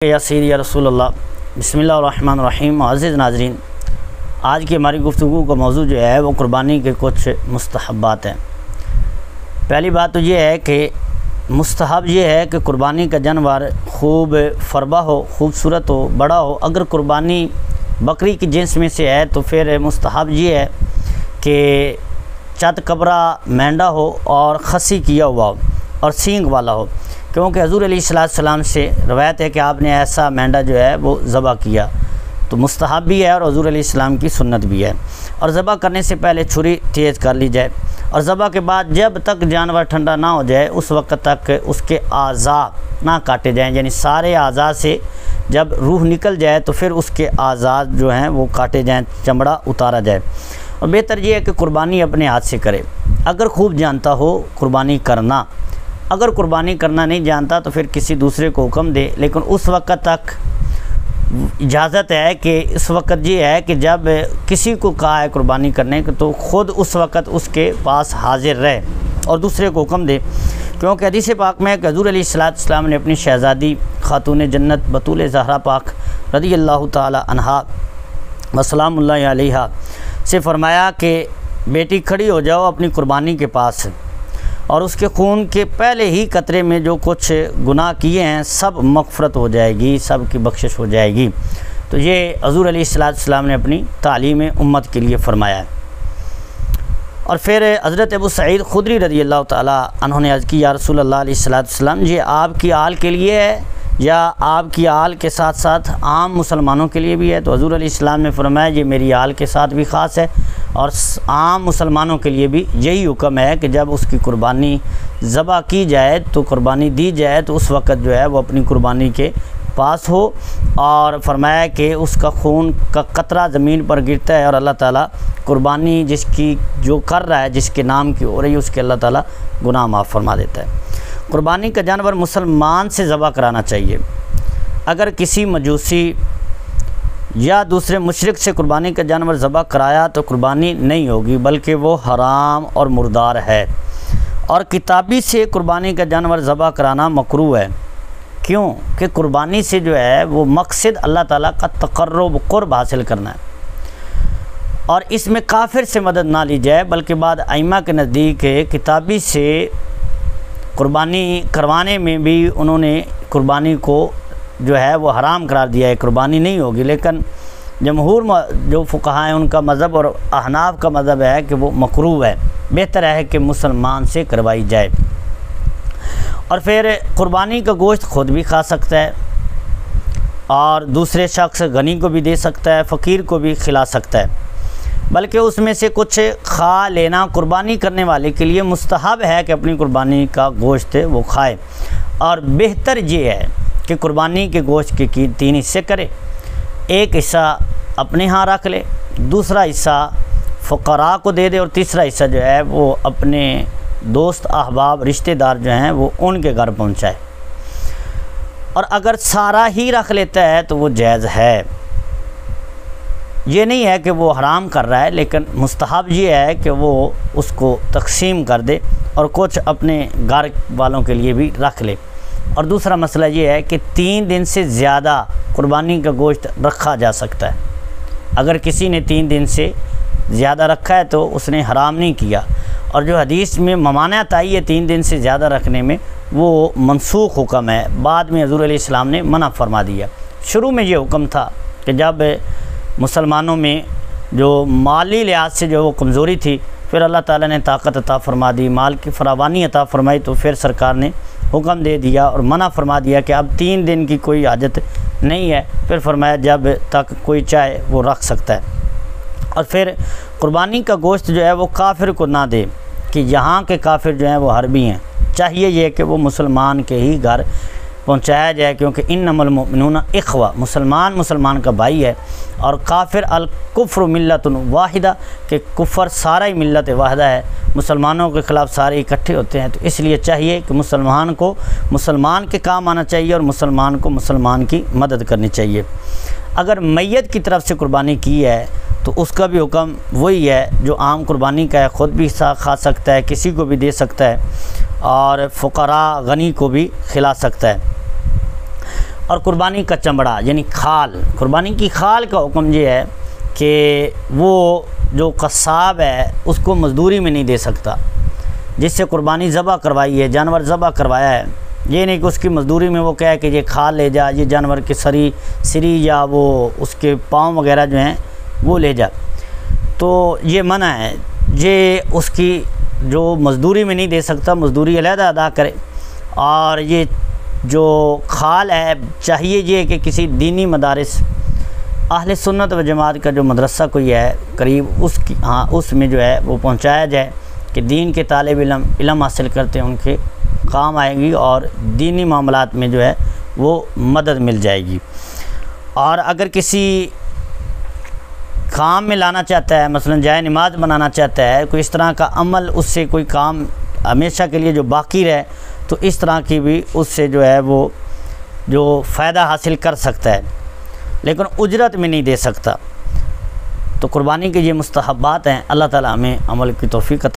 या सैयदी या रसूलल्लाह बिस्मिल्लाहिर्रहमानिर्रहीम। अज़ीज़ नाज़रीन, आज की हमारी गुफ्तगू का मौजू जो है वो कुर्बानी के कुछ मुस्तहब्बात हैं। पहली बात तो ये है कि मुस्तहब ये है कि कुर्बानी का जानवर खूब फरबा हो, खूबसूरत हो, बड़ा हो। अगर कुर्बानी बकरी की जिन्स में से है तो फिर मुस्तहब ये है कि चत कबरा मेंढा हो और खसी किया हुआ हो और सींग वाला हो, क्योंकि हज़ूर अलैहिस्सलाम से रवायत है कि आपने ऐसा मेंढा जो है वो ज़बह किया, तो मुस्तहब भी है और हज़ूर अलैहिस्सलाम की सुन्नत भी है। और ज़बह करने से पहले छुरी तेज़ कर ली जाए और ज़बह के बाद जब तक जानवर ठंडा ना हो जाए उस वक्त तक उसके आज़ा ना काटे जाएं, यानी सारे आज़ा से जब रूह निकल जाए तो फिर उसके आज़ा जो हैं वो काटे जाएँ, चमड़ा उतारा जाए। और बेहतर ये है कि कुर्बानी अपने हाथ से करे। अगर खूब जानता हो कुर्बानी करना, अगर कुर्बानी करना नहीं जानता तो फिर किसी दूसरे को हुक्म दे, लेकिन उस वक्त तक इजाज़त है कि इस वक्त ये है कि जब किसी को कहा है कुर्बानी करने को तो ख़ुद उस वक्त उसके पास हाजिर रहे और दूसरे को हुक्म दे। क्योंकि हदीस पाक में हज़ूर अलैहिस्सलाम ने अपनी शहज़ादी खातून जन्नत बतूल ज़हरा पाक रज़ियल्लाहु ताला अन्हा व सलामुल्लाहि अलैहा से फ़रमाया कि बेटी खड़ी हो जाओ अपनी कुर्बानी के पास और उसके खून के पहले ही कतरे में जो कुछ गुनाह किए हैं सब मग़फ़रत हो जाएगी, सब की बख्शिश हो जाएगी। तो ये हज़ूर अलैहिस्सलाम ने अपनी तालीम उम्मत के लिए फ़रमाया है। और फिर हज़रत अबू सईद खुदरी रज़ियल्लाहु ताला अन्हु ने अर्ज़ की, या रसूलल्लाह अलैहिस्सलाम, ये आपकी आल के लिए है या आपकी आल के साथ साथ आम मुसलमानों के लिए भी है? तो हज़ूर अलैहिस्सलाम ने फ़रमाया ये मेरी आल के साथ भी ख़ास है और आम मुसलमानों के लिए भी यही हुक्म है कि जब उसकी कुर्बानी ज़बह की जाए तो कुर्बानी दी जाए तो उस वक़्त जो है वो अपनी कुर्बानी के पास हो। और फरमाया कि उसका खून का कतरा ज़मीन पर गिरता है और अल्लाह ताला कुर्बानी जिसकी जो कर रहा है, जिसके नाम की हो रही है, उसके अल्लाह ताला गुनाह माफ़ फरमा देता है। कुर्बानी का जानवर मुसलमान से ज़बह कराना चाहिए। अगर किसी मजूसी या दूसरे मुशरिक से कुर्बानी का जानवर ज़बह कराया तो कुर्बानी नहीं होगी, बल्कि वो हराम और मुर्दार है। और किताबी से कुर्बानी का जानवर ज़बह कराना मकरूह है। क्यों? कि कुर्बानी से जो है वो मकसद अल्लाह ताला का तक़र्रुब क़ुर्ब हासिल करना है और इसमें काफिर से मदद ना ली जाए, बल्कि बाद अइम्मा के नज़दीक किताबी से कुर्बानी करवाने में भी उन्होंने कुर्बानी को जो है वो हराम करार दिया है, कुर्बानी नहीं होगी। लेकिन जमहूर जो फुक़हा हैं उनका मज़हब और अहनाफ का मज़हब है कि वो मकरूह है, बेहतर है कि मुसलमान से करवाई जाए। और फिर कुर्बानी का गोश्त ख़ुद भी खा सकता है और दूसरे शख्स गनी को भी दे सकता है, फ़कीर को भी खिला सकता है, बल्कि उसमें से कुछ खा लेना कुर्बानी करने वाले के लिए मुस्तहब है कि अपनी कुर्बानी का गोश्त वो खाए। और बेहतर ये है कि कुर्बानी के गोश्त के 3 हिस्से करे, एक हिस्सा अपने यहाँ रख ले, दूसरा हिस्सा फ़ुक़रा को दे दे और तीसरा हिस्सा जो है वो अपने दोस्त अहबाब रिश्तेदार जो हैं वो उनके घर पहुँचाए। और अगर सारा ही रख लेता है तो वो जायज़ है, ये नहीं है कि वो हराम कर रहा है, लेकिन मुस्तहब ये है कि वो उसको तकसीम कर दे और कुछ अपने घर वालों के लिए भी रख ले। और दूसरा मसला ये है कि 3 दिन से ज़्यादा कुर्बानी का गोश्त रखा जा सकता है। अगर किसी ने 3 दिन से ज़्यादा रखा है तो उसने हराम नहीं किया। और जो हदीस में ममानियत आई है 3 दिन से ज़्यादा रखने में, वो मनसूख हुक्म है, बाद में हज़ूर अलैहिस्सलाम ने मना फरमा दिया। शुरू में ये हुक्म था कि जब मुसलमानों में जो माली लिहाज से जो वो कमज़ोरी थी, फिर अल्लाह ताला ने ताकत अता फरमा दी, माल की फरावानी अता फरमाई, तो फिर सरकार ने हुक्म दे दिया और मना फरमा दिया कि अब 3 दिन की कोई हाजत नहीं है। फिर फरमाया जब तक कोई चाहे वो रख सकता है। और फिर कुर्बानी का गोश्त जो है वो काफिर को ना दे, कि यहाँ के काफिर जो हैं वो हरबी हैं, चाहिए ये कि वो मुसलमान के ही घर पहुँचाया जाए, क्योंकि इन्नमल मुमिनूना इख्वा, मुसलमान का भाई है। और काफिर अल कुफ्र मिल्लतुन वाहिदा, कि कुफ़र सारा ही मिल्लत वाहिदा है, मुसलमानों के ख़िलाफ़ सारे इकट्ठे होते हैं। तो इसलिए चाहिए कि मुसलमान को मुसलमान के काम आना चाहिए और मुसलमान को मुसलमान की मदद करनी चाहिए। अगर मैयत की तरफ से कुर्बानी की है तो उसका भी हुक्म वही है जो आम कुर्बानी का है, ख़ुद भी खा सकता है, किसी को भी दे सकता है और फ़ुक़रा गनी को भी खिला सकता है। और कुर्बानी का चमड़ा यानी खाल, कुर्बानी की खाल का हुक्म ये है कि वो जो कस्साब है उसको मजदूरी में नहीं दे सकता। जिससे कुर्बानी ज़बह करवाई है, जानवर ज़बह करवाया है, ये नहीं कि उसकी मजदूरी में वो कहे कि ये खाल ले जा, ये जानवर की सिरी या वो उसके पाँव वगैरह जो हैं वो ले जा, तो ये मना है। ये उसकी जो मजदूरी में नहीं दे सकता, मजदूरी अलहदा अदा करे। और ये जो खाल है चाहिए ये कि किसी दीनी मदारिस अहले सुन्नत व जमात का जो मदरसा कोई है करीब उसकी उसमें जो है वो पहुंचाया जाए कि दीन के तालिब इल्म हासिल करते हैं उनके काम आएगी और दीनी मामलात में जो है वो मदद मिल जाएगी। और अगर किसी काम में लाना चाहता है, मसलन जाए नमाज बनाना चाहता है, कोई इस तरह का अमल उससे कोई काम हमेशा के लिए जो बाकी रहे, तो इस तरह की भी उससे जो है वो जो फ़ायदा हासिल कर सकता है, लेकिन उजरत में नहीं दे सकता। तो कुर्बानी के ये मुस्तहब्बात हैं। अल्लाह ताला हमें अमल की तौफीक